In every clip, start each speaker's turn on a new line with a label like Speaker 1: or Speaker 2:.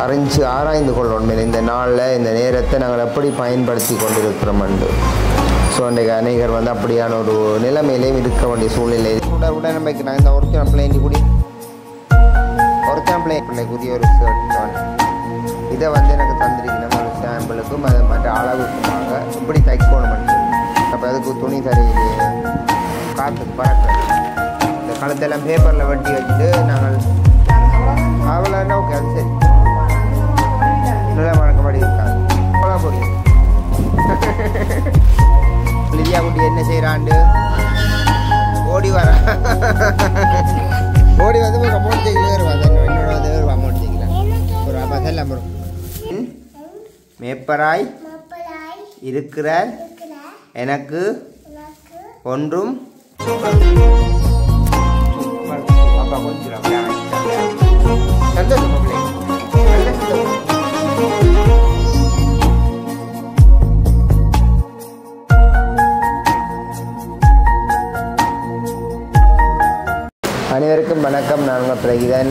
Speaker 1: அறிஞ்சு ஆராய்ந்து கொள்ளணும். இந்த நாளில் இந்த நேரத்தை நாங்கள் எப்படி பயன்படுத்தி கொண்டிருக்கிறோம் என்று. ஸோ அன்றைக்கு அநேகர் வந்து அப்படியான ஒரு நிலைமையிலையும் இருக்க வேண்டிய சூழ்நிலை. உடனே வைக்கிறாங்க இந்த ஒரிஜினல் பிள்ளைங்க கூடி ஒரிஜினல் பிள்ளை புதிய ஒரு ஷர்ட் இதை வந்து எனக்கு தந்திருக்கணும் ஒரு சாம்பிளுக்கும் அது மற்ற அளவுக்குமாக இப்படி தைக்கணும். அப்போ அதுக்கு துணி தரையிலேயே காற்றுக்கு பறக்க இந்த காலத்தெல்லாம் பேப்பரில் வெட்டி வச்சுட்டு நாங்கள் அவ்வளோன்னா ஓகே அது சரி நல்லா வழக்கப்படி இருக்காது அவ்வளோ புரியும். லிதியா குட்டி என்ன செய்கிறாண்டு ஓடி வர ஓடி வந்து ஒரு அமௌண்ட் செய்யல வருவாங்க என்னோட வந்து ஒரு அமௌண்ட் செய்யலாம் ஒரு அதெல்லாம் வரும். மேப்பராய் இருக்கிற எனக்கு ஒன்றும் அப்பா கொஞ்சம் சந்தோஷம். அனைவருக்கும் வணக்கம். நான் உங்கள் பிரகிதன்.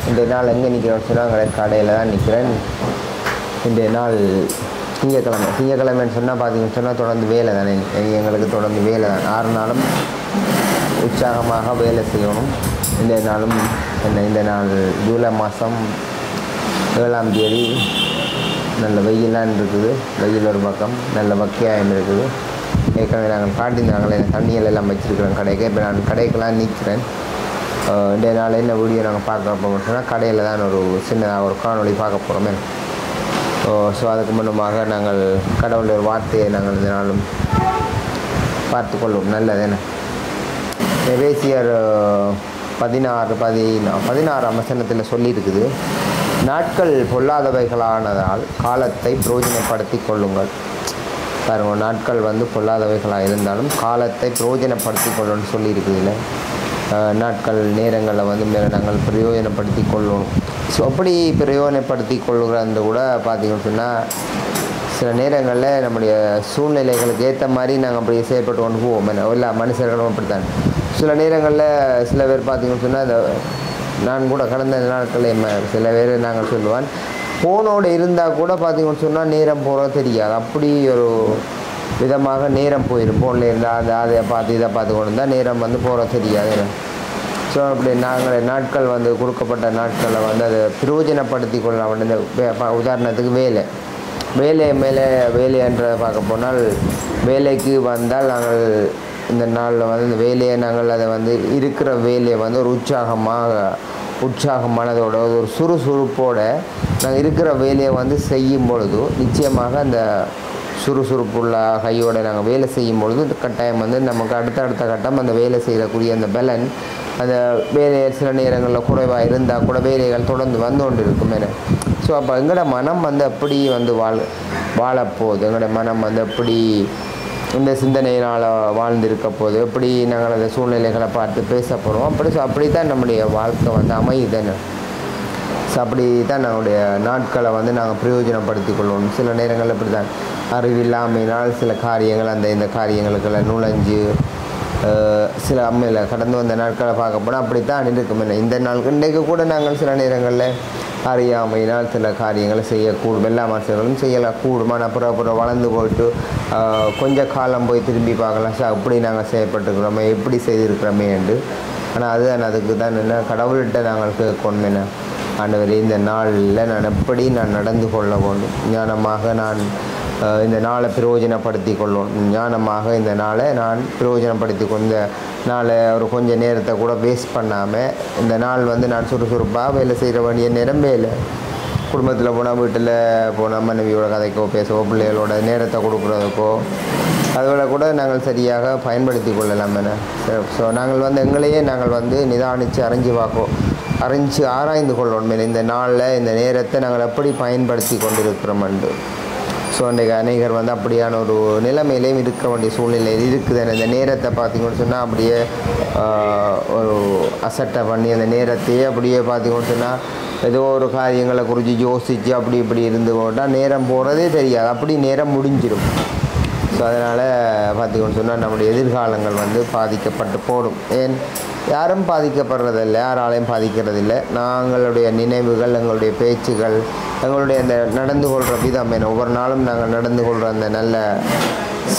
Speaker 1: இன்றைய நாள் எங்கே நிற்கிறோன்னு சொன்னால் எங்களை கடையில் தான் நிற்கிறேன். இன்றைய நாள் திங்கக்கிழமைன்னு சொன்னால் பார்த்தீங்கன்னு சொன்னால் தொடர்ந்து வேலை தானே எங்களுக்கு தொடர்ந்து வேலை தான் 6 நாளும் உற்சாகமாக வேலை செய்யணும். இன்றைய நாளும் இந்த நாள் ஜூலை மாதம் 7ஆம் தேதி நல்ல வெயிலாம் இருக்குது. வெயில் ஒரு பக்கம் நல்ல வக்கையாயம் இருக்குது. ஏற்கனவே நாங்கள் காட்டியிருந்தாங்களே தண்ணிகள் எல்லாம் வச்சுருக்கிறோம் கடைக்கு. இப்போ நான் கடைக்கெல்லாம் நிற்கிறேன். இன்றைய நாள் என்ன வீடியோ நாங்கள் பார்க்க போகிறோம் சொன்னால் கடையில் தான் ஒரு சின்னதாக ஒரு காணொளி பார்க்க போகிறோமே. ஸோ அதுக்கு முன்னமாக நாங்கள் கடவுளுடைய ஒரு வார்த்தையை நாங்கள் இந்த நாளும் பார்த்து கொள்வோம். நல்லது என்ன எபேசியர் 16 வசனத்தில் சொல்லியிருக்குது, நாட்கள் பொல்லாதவைகளானதால் காலத்தை பிரயோஜனப்படுத்தி கொள்ளுங்கள். பாருங்கள், நாட்கள் வந்து பொல்லாதவைகளாக இருந்தாலும் காலத்தை பிரயோஜனப்படுத்தி கொள்ளணும்னு சொல்லியிருக்குதுல்ல. நாட்கள் நேரங்களில் வந்து நாங்கள் பிரயோஜனப்படுத்தி கொள்ளணும். ஸோ அப்படி பிரயோஜனப்படுத்தி கொள்ளுகிறது கூட பார்த்திங்கன்னு சொன்னால் சில நேரங்களில் நம்முடைய சூழ்நிலைகளுக்கு ஏற்ற மாதிரி நாங்கள் அப்படி செயல்பட்டு கொண்டு போவோம். எல்லா மனுஷர்களும் அப்படித்தான். சில நேரங்களில் சில பேர் பார்த்திங்கன்னு சொன்னால் நான் கூட கடந்த நாட்களில் சில பேர் நாங்கள் சொல்லுவான் ஃபோனோடு இருந்தால் கூட பார்த்திங்கன்னு சொன்னால் நேரம் போகிறது தெரியாது. அப்படி ஒரு விதமாக நேரம் போயிடும். ஃபோனில் இருந்தால் அதை பார்த்து இதை பார்த்து கொண்டு இருந்தால் நேரம் வந்து போகிறது தெரியாது. ஸோ அப்படி நாங்கள் நாட்கள் வந்து கொடுக்கப்பட்ட நாட்களை வந்து அதை பிரயோஜனப்படுத்தி கொள்ளலாம். இந்த உதாரணத்துக்கு வேலை என்ற பார்க்க போனால் வேலைக்கு வந்தால் நாங்கள் இந்த நாளில் வந்து இந்த வேலையை நாங்கள் அதை வந்து இருக்கிற வேலையை வந்து ஒரு உற்சாகமானதோட ஒரு சுறுசுறுப்போடு நாங்கள் இருக்கிற வேலையை வந்து செய்யும் பொழுது நிச்சயமாக அந்த சுறுசுறுப்புள்ள கையோடு நாங்கள் வேலை செய்யும் பொழுது கட்டாயம் வந்து நமக்கு அடுத்த கட்டம் அந்த வேலை செய்யக்கூடிய அந்த பலன் அந்த வேலையை சில நேரங்களில் குறைவாக இருந்தால் கூட வேலைகள் தொடர்ந்து வந்து கொண்டு இருக்கும். ஸோ அப்போ எங்களோட மனம் வந்து எப்படி வந்து வாழப்போகுது, எங்களோட மனம் வந்து எப்படி இந்த சிந்தனையினால் வாழ்ந்திருக்க போது, எப்படி நாங்கள் அந்த சூழ்நிலைகளை பார்த்து பேச போகிறோம். அப்படி தான் நம்முடைய வாழ்க்கை வந்து அமையுதுன்னு. ஸோ அப்படி தான் நம்முடைய நாட்களை வந்து நாங்கள் பிரயோஜனப்படுத்தி கொள்ளணும். சில நேரங்களில் இப்படி தான் அறிவில்லாமையினால் சில காரியங்கள் இந்த காரியங்களுக்கெல்லாம் நுழைஞ்சு சில அம்மையில் கடந்து வந்த நாட்களை பார்க்க போனால் அப்படித்தான் இருக்கும். இந்த நாளுக்கு இன்றைக்கு கூட நாங்கள் சில நேரங்களில் அறியாமையினால் சில காரியங்களை செய்யக்கூடும். எல்லா மனுஷர்களும் செய்யக்கூடும். ஆனால் அப்புறம் வளர்ந்து போயிட்டு கொஞ்சம் காலம் போய் திரும்பி பார்க்கலாம். ஸோ அப்படி நாங்கள் செய்யப்பட்டுக்கிறோமே, எப்படி செய்திருக்கிறோமே என்று. ஆனால் அதுக்கு தான் என்ன கடவுள்கிட்ட நாங்கள் கேட்கணும். என்ன ஆண்டவரே, இந்த நாளில் நான் எப்படி நடந்து கொள்ள வேண்டும், ஞானமாக நான் இந்த நாளை பிரயோஜனப்படுத்தி கொள்ளணும், ஞானமாக இந்த நாளை நான் பிரயோஜனப்படுத்தி இந்த நாளை ஒரு கொஞ்சம் நேரத்தை கூட வேஸ்ட் பண்ணாமல் இந்த நாள் வந்து நான் சுறுசுறுப்பாக வேலை செய்கிற வேண்டிய நேரம் வேலை. குடும்பத்தில் போனால் வீட்டில் போனால் மனைவியோட கதைக்கோ பேசவோ பிள்ளைகளோட நேரத்தை கொடுக்குறதுக்கோ அதுபோல் கூட நாங்கள் சரியாக பயன்படுத்தி கொள்ளலாம். ஸோ நாங்கள் வந்து எங்களையே நாங்கள் வந்து நிதானித்து அறிஞ்சு ஆராய்ந்து கொள்ளணும். இந்த நாளில் இந்த நேரத்தை நாங்கள் எப்படி பயன்படுத்தி கொண்டிருக்கிறோம் என்று. ஸோ அன்றைக்கு அநேகர் வந்து அப்படியான ஒரு நிலைமையிலையும் இருக்க வேண்டிய சூழ்நிலை இருக்குது. இந்த நேரத்தை பார்த்திங்கன்னு சொன்னால் அப்படியே ஒரு அசட்டை பண்ணி அந்த நேரத்தையே அப்படியே பார்த்திங்கன்னு சொன்னால் ஏதோ ஒரு காரியங்களை குறித்து யோசித்து அப்படி இப்படி இருந்து போட்டால் நேரம் போகிறதே தெரியாது. அப்படி நேரம் முடிஞ்சிடும். ஸோ அதனால் பார்த்திங்கன்னு சொன்னால் நம்முடைய எதிர்காலங்கள் வந்து பாதிக்கப்பட்டு போடும். ஏன் யாரும் பாதிக்கப்படுறதில்லை, யாராலையும் பாதிக்கிறதில்லை. நாங்களுடைய நினைவுகள், எங்களுடைய பேச்சுகள், எங்களுடைய அந்த நடந்து கொள்கிற விதம், ஒவ்வொரு நாளும் நாங்கள் நடந்து கொள்கிற அந்த நல்ல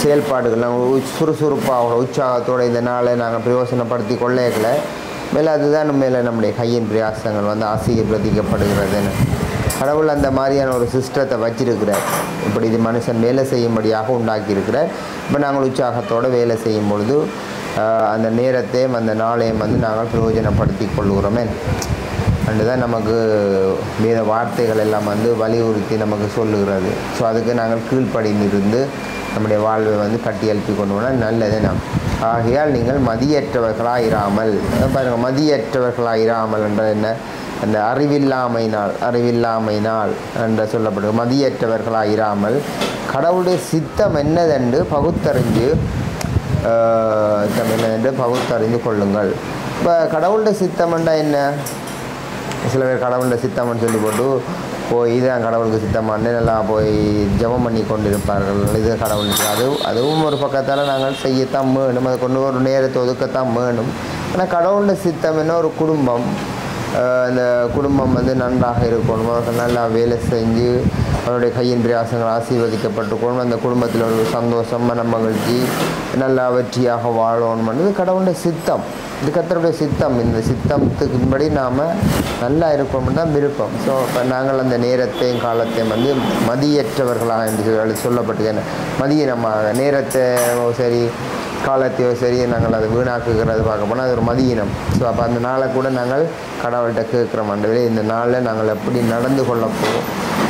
Speaker 1: செயல்பாடுகள், நாங்கள் சுறுசுறுப்பாக உற்சாகத்தோடு இந்த நாளை நாங்கள் பிரயோசனப்படுத்தி கொள்ளைகளை மேலே அதுதான் மேலே நம்முடைய கையின் பிரயாசங்கள் வந்து ஆசீர்வதிக்கப்படுகிறதுன்னு கடவுள் அந்த மாதிரியான ஒரு சிஸ்டத்தை வச்சிருக்கிறார். இப்படி இது மனுஷன் வேலை செய்யும்படியாக உண்டாக்கியிருக்கிறார். இப்போ நாங்கள் உற்சாகத்தோடு வேலை செய்யும் பொழுது அந்த நேரத்தையும் அந்த நாளையும் வந்து நாங்கள் பிரயோஜனப்படுத்தி கொள்கிறோமே. அண்டு தான் நமக்கு வேத வார்த்தைகள் எல்லாம் வந்து வலியுறுத்தி நமக்கு சொல்லுகிறது. ஸோ அதுக்கு நாங்கள் கீழ்ப்படிந்திருந்து நம்முடைய வாழ்வை வந்து கட்டி எழுப்பி கொண்டு போனால் நல்லது. நாம் ஆகையால் நீங்கள் மதியற்றவர்களாயிராமல், பாருங்கள், மதியற்றவர்களாயிராமல் என்ற என்ன, அந்த அறிவில்லாமையினால் என்று சொல்லப்படுது. மதியற்றவர்களாயிராமல் கடவுளுடைய சித்தம் என்னதென்று பகுத்தறிந்து கொள்ளுங்கள். இப்போ கடவுளுடைய சித்தம்னா என்ன? சில பேர் கடவுளுடைய சித்தம்னு சொல்லி போட்டு போய் இதுதான் கடவுளுக்கு சித்தமானு நல்லா போய் ஜெபம் பண்ணி கொண்டிருப்பார்கள். இது கடவுளுக்கு அதுவும் ஒரு பக்கத்தால் நாங்கள் செய்யத்தான் வேணும், அதை கொண்டு ஒரு நேரத்தை ஒதுக்கத்தான் வேணும். ஆனால் கடவுளுடைய சித்தம் என்ன, ஒரு குடும்பம், அந்த குடும்பம் வந்து நன்றாக இருக்கணும், அவர்கள் நல்லா வேலை செஞ்சு அவருடைய கையின் பிரயாசங்கள் ஆசீர்வதிக்கப்பட்டிருக்கணும், அந்த குடும்பத்தில் ஒரு சந்தோஷம், மன மகிழ்ச்சி, நல்லா வெற்றியாக வாழணும். இது கடவுளுடைய சித்தம், இது கர்த்தருடைய சித்தம். இந்த சித்தத்துக்கும்படி நாம் நல்லா இருக்கணும்னு தான் விருப்பம். ஸோ இப்போ நாங்கள் அந்த நேரத்தையும் காலத்தையும் வந்து மதியற்றவர்களாக என்று சொல்லப்பட்டு மதியினமாக நேரத்தை சரி காலத்தையோ சரி நாங்கள் அதை வீணாக்குகிறது பார்க்க போனால் அது ஒரு மதியினம். ஸோ அப்போ அந்த நாளை கூட நாங்கள் கடவுள்கிட்ட கேட்குறோம், ஆண்டவரே இந்த நாளில் நாங்கள் எப்படி நடந்து கொள்ள போகிறோம்,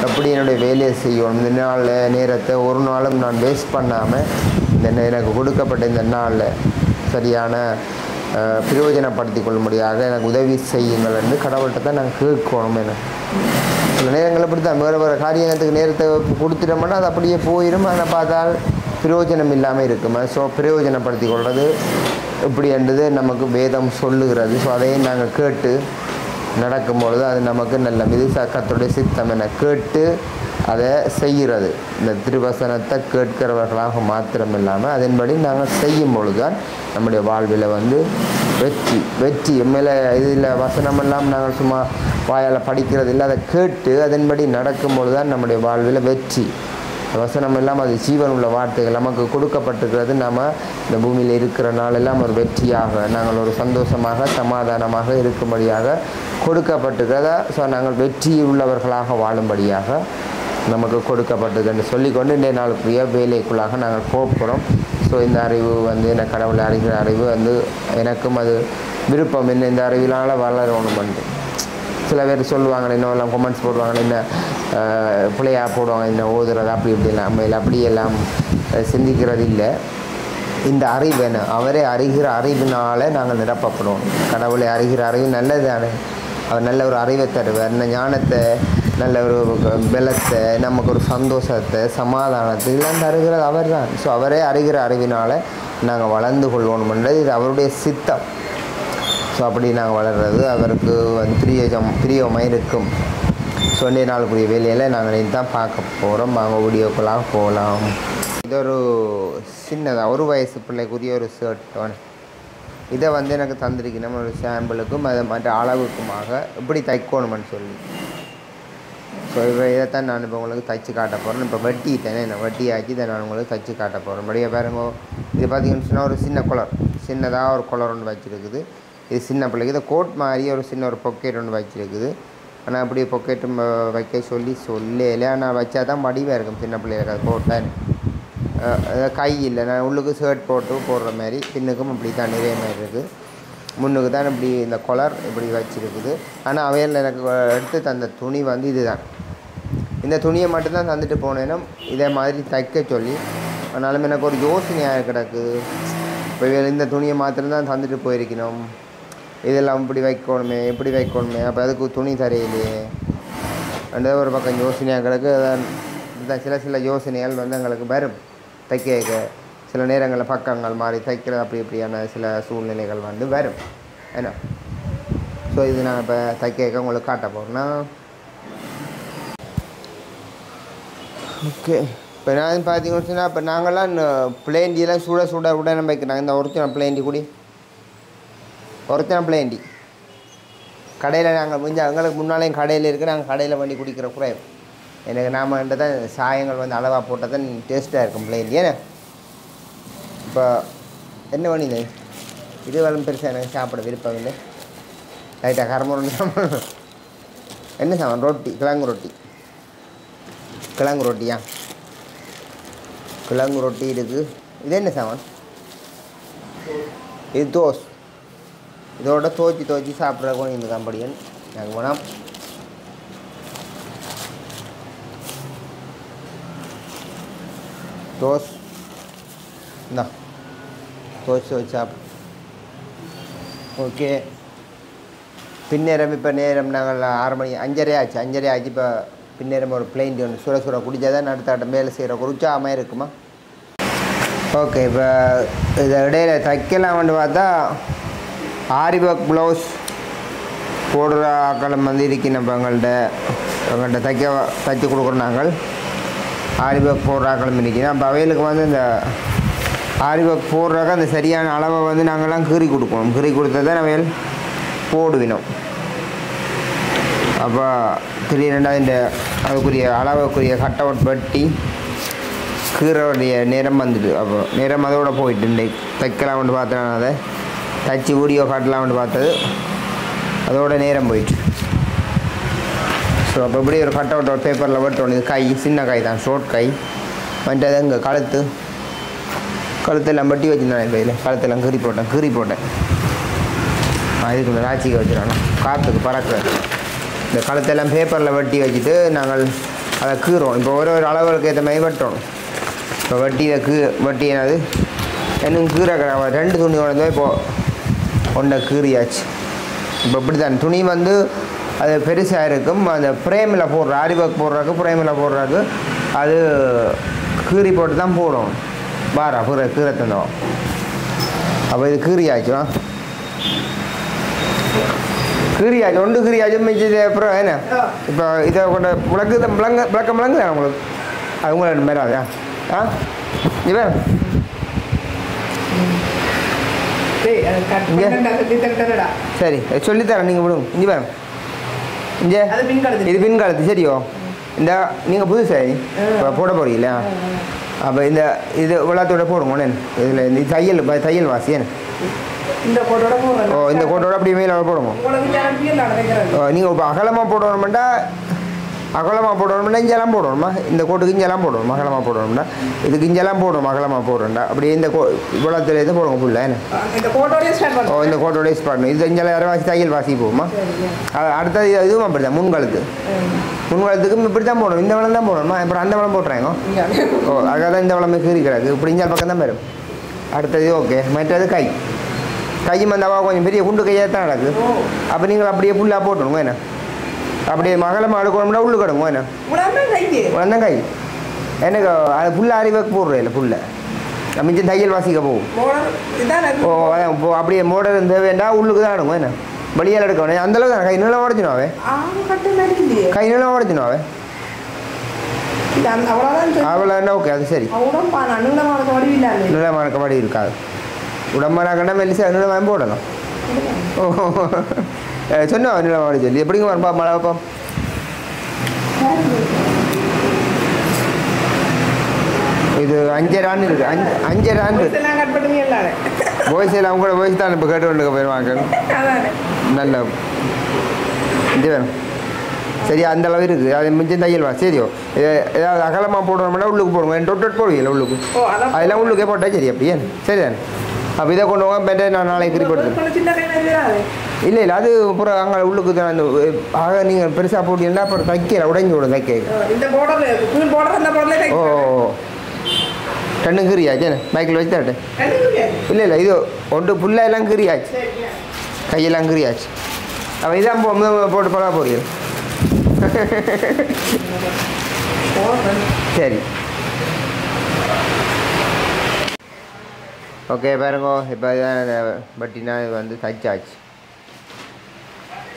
Speaker 1: எப்படி என்னுடைய வேலையை செய்யணும், இந்த நாளில் நேரத்தை ஒரு நாளும் நான் வேஸ்ட் பண்ணாமல் இந்த எனக்கு கொடுக்கப்பட்ட இந்த நாளில் சரியான பிரயோஜனப்படுத்தி கொள்ளும்படியாக எனக்கு உதவி செய்யுங்கள் என்று கடவுள்கிட்ட தான் நாங்கள் கேட்கணும். என்ன சில நேரங்கள் அப்படி தான் வேறு காரியத்துக்கு நேரத்தை கொடுத்துட்டோம்னா அது அப்படியே போயிடும், அதை பார்த்தால் பிரயோஜனம் இல்லாமல் இருக்கும். ஸோ பிரயோஜனப்படுத்தி கொள்வது இப்படி என்றது நமக்கு வேதம் சொல்லுகிறது. ஸோ அதையும் நாங்கள் கேட்டு நடக்கும்பொழுது அது நமக்கு நல்ல மிது கர்த்தருடைய சித்தம் என கேட்டு அதை செய்கிறது. இந்த திருவசனத்தை கேட்கிறவர்களாக மாத்திரம் இல்லாமல் அதன்படி நாங்கள் செய்யும் பொழுது தான் நம்முடைய வாழ்வில் வந்து வெற்றி மேலே இதில் வசனமெல்லாம் நாங்கள் சும்மா வாயால் படிக்கிறது இல்லை, அதை கேட்டு அதன்படி நடக்கும்பொழுது தான் நம்முடைய வாழ்வில் வெற்றி. வசனம் எல்லாம் அது ஜீவன் உள்ள வார்த்தைகள் நமக்கு கொடுக்கப்பட்டிருக்கிறது. நாம் இந்த பூமியில் இருக்கிற நாளெல்லாம் ஒரு வெற்றியாக நாங்கள் ஒரு சந்தோஷமாக சமாதானமாக இருக்கும்படியாக கொடுக்கப்பட்டிருக்கிறதா. ஸோ நாங்கள் வெற்றி உள்ளவர்களாக வாழும்படியாக நமக்கு கொடுக்கப்பட்டது என்று சொல்லிக்கொண்டு இன்றைய நாளுக்குரிய வேலைக்குள்ளாக நாங்கள் போகிறோம். ஸோ இந்த அறிவு வந்து எனக்கு கடவுளை அறிகிற அறிவு வந்து எனக்கும் அது விருப்பம், என்ன இந்த அறிவினால் வளரணும் என்று சில பேர் சொல்லுவாங்க, இன்னும் கமெண்ட்ஸ் போடுவாங்க, என்ன பிள்ளையாக போடுவாங்க, என்ன ஓதுறது அப்படி இப்படிலாம். நம்ம அப்படியெல்லாம் சிந்திக்கிறது இல்லை. இந்த அறிவு என்ன, அவரை அறிகிற அறிவினால் நாங்கள் நிரப்பப்படுவோம். கடவுளை அறிகிற அறிவு நல்லது தானே, அவர் நல்ல ஒரு அறிவை தருவார், இந்த ஞானத்தை, நல்ல ஒரு பலத்தை, நமக்கு ஒரு சந்தோஷத்தை, சமாதானத்தை இதெல்லாம் தருகிறது அவர் தான். ஸோ அவரே அறிகிற அறிவினால் நாங்கள் வளர்ந்து கொள்வோம்ன்றது இது அவருடைய சித்தம். ஸோ அப்படி நாங்கள் வளர்கிறது அவருக்கு பிரியமாக இருக்கும். ஸோ இன்றைய நாளுக்குரிய வேலையில் நாங்கள் இனி தான் பார்க்க போகிறோம். நாங்கள் வீடியோக்குள்ளாக போகலாம். இது ஒரு சின்னதாக ஒரு வயசு பிள்ளைக்குரிய ஒரு ஷர்ட். இதை வந்து எனக்கு தந்திருக்கணும் ஒரு சாம்பிளுக்கும் அது மற்ற அளவுக்குமாக இப்படி தைக்கணுமென்னு சொல்லி. ஸோ இதைத்தான் நான் இப்போ உங்களுக்கு தைச்சி காட்ட போகிறேன். இப்போ வெட்டிட்டேனே, நான் வெட்டியாக்கி இதை நான் உங்களுக்கு தைச்சி காட்ட போகிறேன். படியே பாருங்க, இது பார்த்தீங்கன்னு சொன்னால் ஒரு சின்ன குளர், சின்னதாக ஒரு குளர் ஒன்று வச்சுருக்குது. இது சின்ன பிள்ளைக்கு இதை கோட் மாதிரி ஒரு சின்ன ஒரு பொக்கெட் ஒன்று வச்சுருக்குது. ஆனால் அப்படி பொக்கெட்டு வைக்க சொல்லலை, ஆனால் வச்சா தான் வடிவாக இருக்கும் சின்ன பிள்ளைகளுக்கு. அது போட்டேன் கை இல்லை, நான் உள்ளுக்கு ஷர்ட் போடுற மாதிரி, பின்னுக்கும் இப்படி தான் நிறைய மாதிரி இருக்குது. முன்னுக்கு தான் இப்படி இந்த கொலர் இப்படி வச்சுருக்குது. ஆனால் அவையில் எனக்கு எடுத்து தந்த துணி வந்து இது தான். இந்த துணியை மட்டும்தான் தந்துட்டு போனேன்னா இதே மாதிரி தைக்க சொல்லி. ஆனாலும் எனக்கு ஒரு யோசனையாக கிடக்குது, இப்போ இந்த துணியை மாத்திரம்தான் தந்துட்டு போயிருக்கணும், இதெல்லாம் இப்படி வைக்கணுமே இப்படி வைக்கணுமே, அப்போ அதுக்கு துணி தரையிலையே அந்த ஒரு பக்கம் யோசனையாக கிடக்கு. அதான் சில யோசனைகள் வந்து எங்களுக்கு வரும் தைக்க. சில நேரங்களில் பக்கங்கள் மாதிரி தைக்கிறது அப்படி இப்படியான சில சூழ்நிலைகள் வந்து வரும் ஏன்னா. ஸோ இது நான் இப்போ தைக்க உங்களுக்கு காட்ட போகிறேன்னா ஓகே. இப்போ நான் பார்த்தீங்கன்னு சொன்னால் இப்போ நாங்கள்லாம் பிளேண்டியெல்லாம் சுட சுட உடனே வைக்கிறாங்க. இந்த ஒரிஜினல் பிளேண்டி குடி, ஒரிஜினல் பிளேண்டி கடையில் நாங்கள் கொஞ்சம் எங்களுக்கு முன்னாலேயும் கடையில் இருக்குது. நாங்கள் கடையில் பண்ணி குடிக்கிற குறையும். எனக்கு நாம தான் சாயங்கள் வந்து அளவாக போட்டால் தான் டேஸ்ட்டாக இருக்கும் பிளேண்டி. ஏன்னா இப்போ என்ன பண்ணிங்க இது வளம் பெருசாக எனக்கு சாப்பிட விருப்பம் இல்லை. லைட்டாக கரமுறை சாப்பிட என்ன சாமான் ரொட்டி, கிழங்கு ரொட்டி, கிழங்கு ரொட்டியா, கிழங்கு ரொட்டி இருக்குது. இது என்ன சாமான்? இது தோஸ். இதோட தோச்சி சாப்பிட்றக்கும் இந்த கம்படியன் நாங்கள் போனால் தோஸ் இந்தா தோச்சு வச்சு சாப்பிடு. ஓகே, பின்னேரம் இப்போ நேரம் நாங்கள் 6 மணி 5:30 ஆச்சு. 5:30 ஆச்சு. இப்போ பின்னேரம் ஒரு பிளேண்டி ஒன்று சுட சுட குடித்தா தான் அடுத்த மேலே செய்கிற குடிச்சாமல் இருக்குமா. ஓகே, இப்போ இதை இடையில தைக்கலாம் வந்து பார்த்தா ஆரி ஒர்க் ப்ளவுஸ் போடுற ஆக்களம் வந்து இருக்கு. நம்ம எங்கள்கிட்ட தைச்சி கொடுக்குறோம். நாங்கள் ஆரி ஒர்க் போடுற ஆக்களம் இருக்குது. அப்போ அவைகளுக்கு வந்து இந்த ஆரி ஒர்க் போடுறாக்க அந்த சரியான அளவை வந்து நாங்கள்லாம் கீறி கொடுக்கணும். கீறி கொடுத்தா தான் அவைகள் போடுவினோம். அப்போ திடீரெண்டா இந்த அதுக்குரிய அளவுக்குரிய கட் அவுட் வெட்டி கீரோடைய நிறம் வந்துட்டு அப்போ நிறம் அதோட போயிட்டு இன்றைக்கு தைக்கலாம் வந்து பார்த்தேன். அதை தச்சு வீடியோ காட்டலாம் வந்து பார்த்தது அதோட நேரம் போயிட்டு. ஸோ அப்போ இப்படி ஒரு கட் அவுட் ஒரு பேப்பரில் வெட்டணும். இது கை சின்ன கை தான், ஷோர்ட் கை. வந்துட்டு இங்கே கழுத்தெல்லாம் வெட்டி வச்சுருந்தேன். கையில் கழுத்தெல்லாம் கீறி போட்டேன். இதுக்குள்ள ராச்சிக்க வச்சுருவாங்க காற்றுக்கு பறக்கிறது. இந்த கழுத்தெல்லாம் பேப்பரில் வெட்டி வச்சுட்டு நாங்கள் அதை கீறோம். இப்போ ஒரு அளவுகளுக்கு ஏற்ற மாதிரி வெட்டணும். இப்போ வெட்டி என்னது இன்னும் கீரை 2 துணி உடனே இப்போது ஒன்றை கீறியாச்சு. இப்போ இப்படி தான் துணி வந்து அது பெருசாக இருக்கும். அந்த ஃப்ரேமில் போடுற ஆரி ஒர்க் போடுறதுக்கு ஃப்ரேமில் போடுறதுக்கு அது கீறி போட்டு தான் போடும். பாரா கீரை தந்தோம். அப்போ இது கீறியாச்சு ஒன்று கீறியாச்சு மிச்சது. அப்புறம் என்ன இப்போ இதை கொண்ட விளக்கம் விளங்குதா உங்களுக்கு? அது உங்களை மேலாதா இவன் சரி சொல்லித்தரேன். நீங்கள் விடுங்க. இங்கே வேணும் இங்கே இது பின்காலத்து சரியோ. இந்த நீங்கள் புதுசா இப்போ போட போறீங்களா? அப்போ இது விளாத்தோட போடுங்க. இதில் இந்த தையல் வாசி என்ன இந்த கோட்டோட அப்படியே மேலே போடுங்க. நீங்கள் இப்போ அகலமாக போடணும்னா இங்கெல்லாம் போடணுமா? இந்த கோட்டுக்கு இங்கெல்லாம் போடணும். அகலமாக போடணும்னா இதுக்கு இங்கெல்லாம் போடணும். அகலமாக போடுறேன்டா அப்படியே இந்த விளாத்துல இருந்து போடுங்க ஃபுல்லாக என்ன. இந்த கோட்டோடய ஸ்டார்ட் பண்ணணும். இது இங்கெல்லாம் யாரும் வாசி தையல் வாசி போகுமா? அடுத்தது இதுவும் அப்படி தான். முன்காலத்துக்கும் இப்படி தான் போடணும். இந்த வளம் தான் போடணுமா? அப்புறம் அந்த வளம் போட்டுறாங்க. அதுக்காக தான் இந்த வளமே கீறிக்கிறாங்க. இப்படி இஞ்சால் பக்கம் தான் வரும். அடுத்தது ஓகே. மற்றது கை மந்தாவா கொஞ்சம் பெரிய குண்டு கையாக தான் நடக்குது. அப்போ நீங்கள் அப்படியே ஃபுல்லாக போட்டணுங்க என்ன. அப்படியே மகளமாக எடுக்கணும்னா உள்ளு கிடங்க என்ன உடனே கை எனக்கு அது ஃபுல்லாக ஆரி ஒர்க் போடுறேன் இல்லை ஃபுல்லாக மிச்சம் தையல் வாசிக்க போகும். அதான் இப்போ அப்படியே மோடர் இருந்த வேண்டாம் உள்ளுக்கு தான் எடுங்க என்ன வெளியால் எடுக்க வேணும். அந்தளவுக்கு தான் கை நீளம் உடச்சினாவே அவ்வளோ என்ன ஓகே. அது சரி நீளமான கபடி இருக்காது. உடம்பானா கண்டா மெல்லிசா நீளமாக போடலாம். சொன்னா நீளமாக சொல்லி எப்படிங்க வரப்பா மழை வைப்பா. இது 5.5 ஆண்டு இருக்கு. 5.5 ஆண்டு வாய்ஸ் எல்லாம் கூட வாய்ஸ் தான் இப்போ கேட்டு கொண்டு போயிடுவாங்க. நல்ல இது வேணும் சரியா அந்த அளவு இருக்குது. அது மிஞ்சம் தையல்வா சரியோ. ஏதாவது அகலமாக போடணும்னா உள்ளுக்கு போடுங்க. டொட் போடுவீங்களா உள்ளுக்கு? அதெல்லாம் உள்ளுக்கே போட்டால் சரி அப்படியே சரிதானே. அப்போ இதை கொண்டு வாங்க பெட்டை நான் நாளைக்கு குறிப்பிடுறேன். இல்லை அது அப்புறம் அங்கே உள்ளுக்கு தான் அந்த ஆக நீங்கள் பெருசாக போட்டீங்கன்னா அப்புறம் தைக்கல உடஞ்சி விடும் தைக்க. ஓ ரெண்டும் கீறியாச்சு பைக்கில் வச்சு தரட்டேன். இல்லை இது ஒன்று ஃபுல்லாக எல்லாம் கீறியாச்சு கையெல்லாம் கீறியாச்சு. அப்போ இதான் போட்டு பழக போறீங்க. சரி ஓகே பாருங்க. இப்போ இதான் பட்டினா இது வந்து தைச்சாச்சு.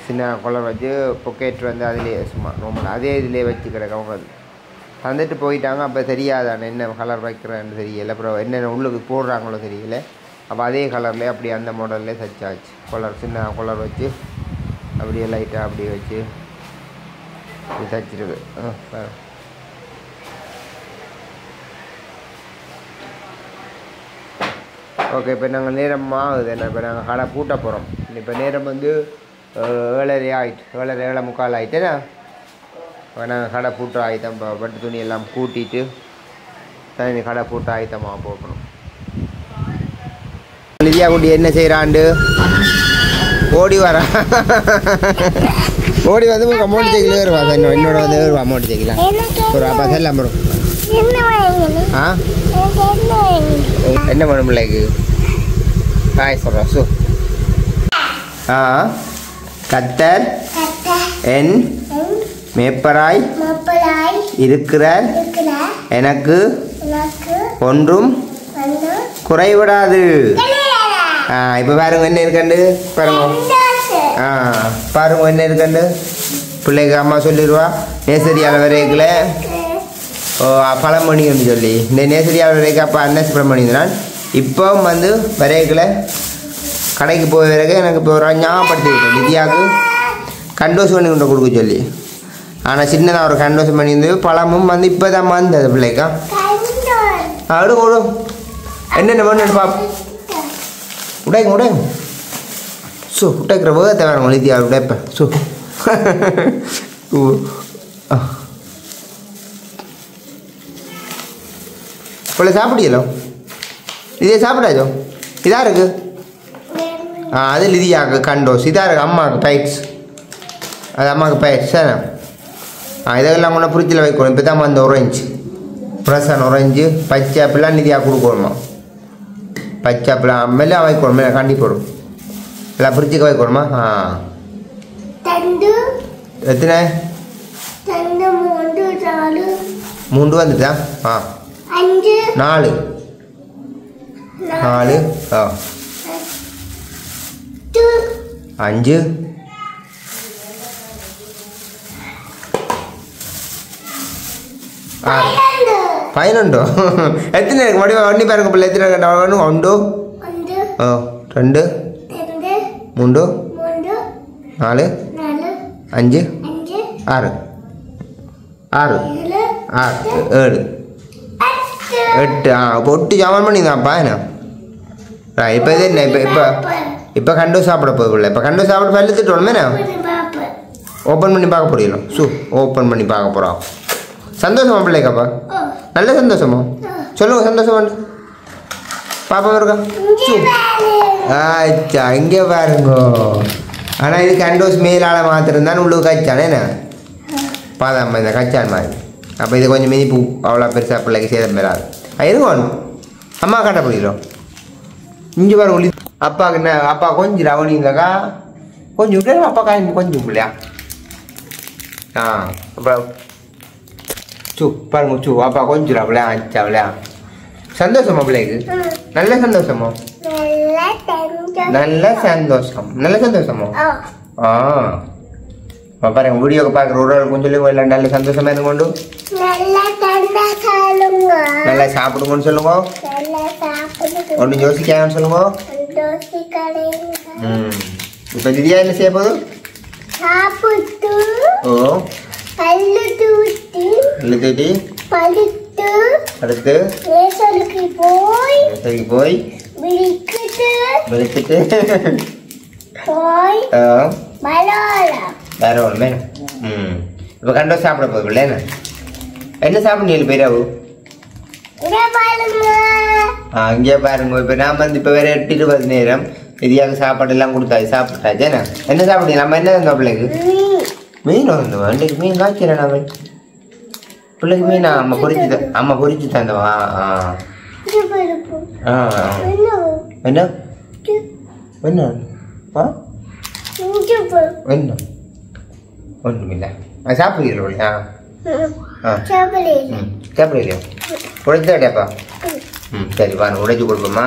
Speaker 1: சின்ன குளம் வச்சு பொக்கெட் வந்து அதிலே சும்மா ரொம்ப அதே இதிலே வச்சு கிடக்கவங்க. அது தந்துட்டு போயிட்டாங்க. அப்போ தெரியாதானே என்ன கலர் வைக்கிறேன்னு தெரியல. அப்புறம் என்னென்ன உள்ளுக்கு போடுறாங்களோ தெரியல. அப்போ அதே கலர்லேயே அப்படி அந்த மாடல்லே தச்சாச்சு. கலர் சின்ன கலர் வச்சு அப்படியே லைட்டாக அப்படியே வச்சு தச்சிருக்கு. ஓகே, இப்போ நாங்கள் நேரம் ஆகுது. என்ன இப்போ நாங்கள் கடை பூட்ட போகிறோம். இப்போ நேரம் வந்து 7:30 ஆகிட்டு, 7:30 7:45 ஆகிட்டேன்னா இப்போ நாங்கள் கடை பூட்ட ஆயுதம் பட்டு துணி எல்லாம் கூட்டிட்டு தனி கடை பூட்ட ஆயுதமாக போகணும். லிதியா குட்டி என்ன செய்கிறாண்டு ஓடி வரா. ஓடி வந்து உங்களுக்கு அமௌண்ட் சைக்கிள் வருவா. என்னோட வந்து வருவா அமௌண்ட் சைக்கிளா ஒரு அப்பா செல்லாம் வரும். ஆ என்ன வேணும் பிள்ளைக்கு? ஹாய் சொல்கிறா சு. கத்தர் என் மேப்பராய் இருக்கிறார், எனக்கு ஒன்றும் குறைவிடாது. இப்போ பாருங்க என்ன இருக்கண்டு பாருங்க. பாருங்க என்ன இருக்கண்டு. பிள்ளைக்கு அம்மா சொல்லிடுவா நேசரியால் வரைக்கல பழமணின்னு சொல்லி. இந்த நேசரியால் வரைக்கும் அப்போ அன்னஸ் பழமணி தான். இப்போ வந்து வரைக்கல கடைக்கு போய் வரைக்கும் எனக்கு இப்போ ஒரு ஞாபகப்படுத்தி விட்டேன். லிதியாவுக்கு கண்டோஸ் பண்ணி கொண்டு கொடுக்க சொல்லி. ஆனால் சின்னதாக ஒரு கண்டோஸ் பண்ணி இருந்து பழமும் வந்து இப்போ தான் வந்தது பிள்ளைக்கா. அடு கொடு என்னென்ன வேணும் பாப்போம். உடைங்க உடைங்க சு உடைக்கிற வேகத்தை வேறு லிதியா உடைப்பேன் சு. பிள்ளை சாப்பிடியலோ இதே சாப்பிடாச்சோ. இதாக இருக்கு. அது லிதியாவுக்கு கண்டோஸ். இதாக இருக்குது அம்மாவுக்கு பைட்ஸ். அது அம்மாவுக்கு பைட்ஸ் தானே. இதெல்லாம் கொண்டு ஃப்ரிட்ஜில் வைக்கணும். இப்போ தான் அந்த ஒரேஞ்சு ஃப்ரெஷ்ஷான ஒரேஞ்சு பச்சை ஆப்பிளாக லிதியாக கொடுக்கணுமா. பச்சை ஆப்பிளாக மேலே வைக்கணும். மேலே கண்டி போடும் எல்லாம் ஃப்ரிட்ஜுக்கு வைக்கணுமா. எத்தனை 3 வந்துட்டா. 4 5 11 எத்தனை இருக்கு மறுபடியும் வண்டி பாருங்க பிள்ளை. எத்தனை வேணும்? 1 2 3 4 5 6 6 7 8. இப்போ 8 ஜாமான் பண்ணிதான்ப்பா. என்ன இப்போ இது என்ன இப்போ கண்டு சாப்பிட போகல. இப்போ கண்டு சாப்பிட பல்லு திட்டணுமே. ஓப்பன் பண்ணி பார்க்க போறீங்களோ சு. ஓப்பன் பண்ணி பார்க்க போகிறோம். சந்தோஷமா பிள்ளைக்காப்பா? நல்ல சந்தோஷமா சொல்லுங்க. சந்தோஷமா பாப்பா இருக்கா சு. ஆச்சா இங்கே பாருங்க. ஆனால் இது கண்டோஸ் மேலால் மாத்திருந்தான் உள்ளுக்கு கச்சானே என்ன பாதாம் இந்த கச்சான் மாதிரி. அப்போ இது கொஞ்சம் மிதிப்பு அவ்வளோ பெருசாக பிள்ளைக்கு சேதம் பெறாது. இருக்கும் அம்மா காட்ட போயிடும். இங்கே பாரு ஒளி அப்பாவுக்கு என்ன அப்பா கொஞ்சம் ரவணி இருந்தாக்கா கொஞ்சம் விட்டு அப்பா காய் கொஞ்சம் இல்லையா. அப்புறம் சு பாருங்க சு அப்பா கொஞ்சம் ரவலையா அச்சா விளையா. சந்தோஷமா பிள்ளைக்கு? நல்ல சந்தோஷமா? நல்ல சந்தோஷம். நல்ல சந்தோஷமா? பாருங்க வீடியோக்கு பார்க்குற ஒரு ஆள் கொஞ்சம் சொல்லுங்க. இல்லை நல்ல சந்தோஷமா இருந்து கொண்டு நல்லா சாப்பிடுங்கன்னு சொல்லுங்க. ஒன்றும் யோசிக்காமன்னு சொல்லுங்க. இப்போ திதியா என்ன செய்ய போகுது? ஓ பல்லு தூட்டி அடுத்து போய் விழிக்கிட்டு வேற ஒன்று. இப்போ கண்டோ சாப்பிட போகுது. என்ன சாப்பிடு பேராவு? இங்கே பாருங்க. இப்போ நான் வந்து இப்போ வேற 8:20 நேரம் இதியாக சாப்பாடு எல்லாம் கொடுத்தாச்சு. சாப்பிட்டாச்சு. என்ன சாப்பிட்டீங்க? நம்ம என்ன தந்தோம் பிள்ளைக்கு? மீன் வந்தோம். அன்றைக்கு மீன் காய்க்கிறேன் நாங்கள் பிள்ளைக்கு. மீன் அம்மா பொரிச்சு தந்தவா? என்ன என்ன என்ன ஒன்றுமில்லை. சாப்பிடுறீங்களா? சாப்பிடுறியா? உடைச்சு அடையாப்பா. சரி வாங்க உடைச்சு கொடுப்போம்மா.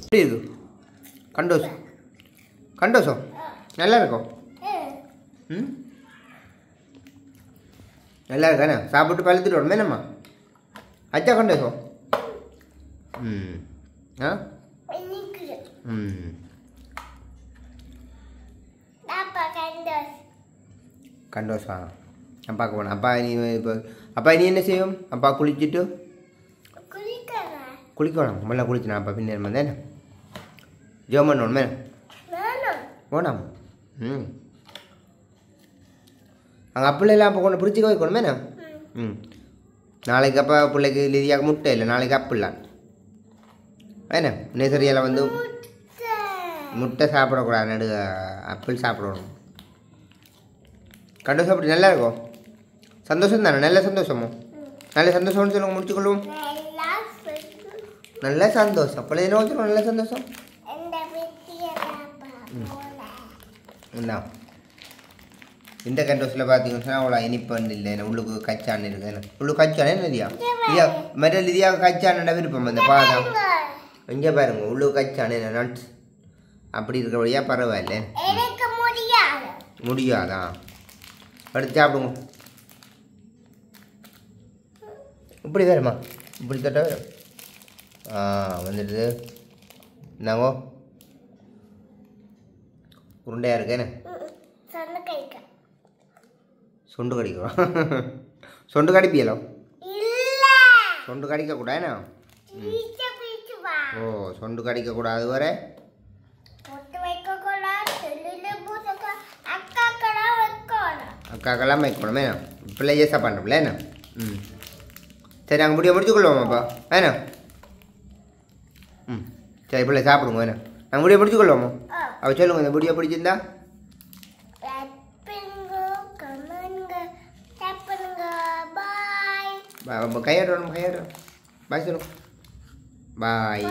Speaker 1: எப்படி இருக்கு கண்டோசம்? கண்டோசம் நல்லா இருக்கும். நல்லா இருக்கானே சாப்பிட்டு பழுத்துட்டு வரணும் என்னம்மா அச்சா கண்டோசம் ஆ கண்டோசா அப்பாவுக்கு போனேன் அப்பா நீ இப்போ அப்பா நீ என்ன செய்யும் அப்பா குளிச்சுட்டு குளிக்கணும் நல்லா குளிச்சுனா அப்பா பின்னர் வந்தேன் ஜோம் பண்ணணும் மேம் போனாம் அங்கே அப்பிள்ளைலாம் அப்போ கொண்டு பிடிச்சிக்க வைக்கணும் மேம் நாளைக்கு அப்பா பிள்ளைக்கு லிதியாக முட்டை இல்லை நாளைக்கு அப்பிடலாம் ஏண்ணா நேசரியால் வந்து முட்டை சாப்பிடக்கூடாது நடு அப்பிள் சாப்பிடணும் கண்டு சாப்பிட்டு நல்லா இருக்கும் சந்தோஷம் தானே நல்ல சந்தோஷமோ நல்ல சந்தோஷம்னு சொல்லுங்க முடிச்சுக்கொள்ளுவோம் நல்ல சந்தோஷம் பிள்ளை என்ன வச்சுருவோம் நல்ல சந்தோஷம் இந்த கண்டோஸில் பார்த்தீங்கன்னா அவ்வளோ இனிப்பண்டு இல்லை என்ன உள்ளுக்கு கச்சான்னு இருக்கு என்ன உள்ளுக்கு கச்சானே இல்லையா இல்லையா மற்ற லிதியாக கச்சான விருப்பம் இந்த பாதம் இங்கே பாருங்க உள்ளுக்கு கச்சானே நட்ஸ் அப்படி இருக்கிறபடியா பரவாயில்ல முடியாதா எடுத்து சாப்பிடுங்க இப்படி வேறுமா இப்படி தட்ட வரும் வந்துடுது என்னங்கோ உருண்டையாக இருக்கேன்னு சொண்டு கடிக்கும் சொண்டு கடிப்பியலோ சொண்டு கடிக்கக்கூடாதுண்ணா ஓ சொண்டு கடிக்கக்கூடாது வர அக்காக்கெல்லாம் வைக்கணும் வேணா பிள்ளை ஏசா பண்ணுறோம்ல என்ன சரி நாங்கள் முடிச்சுக்கொள்வோமாப்பா வேணா சரி பிள்ளை சாப்பிடுங்க வேணா நாங்கள் முடிச்சுக்கொள்வோமா அவள் சொல்லுங்க இந்த முடியை பிடிச்சிருந்தா கையாடுறோம் பாய் சொல்லுங்க பாய்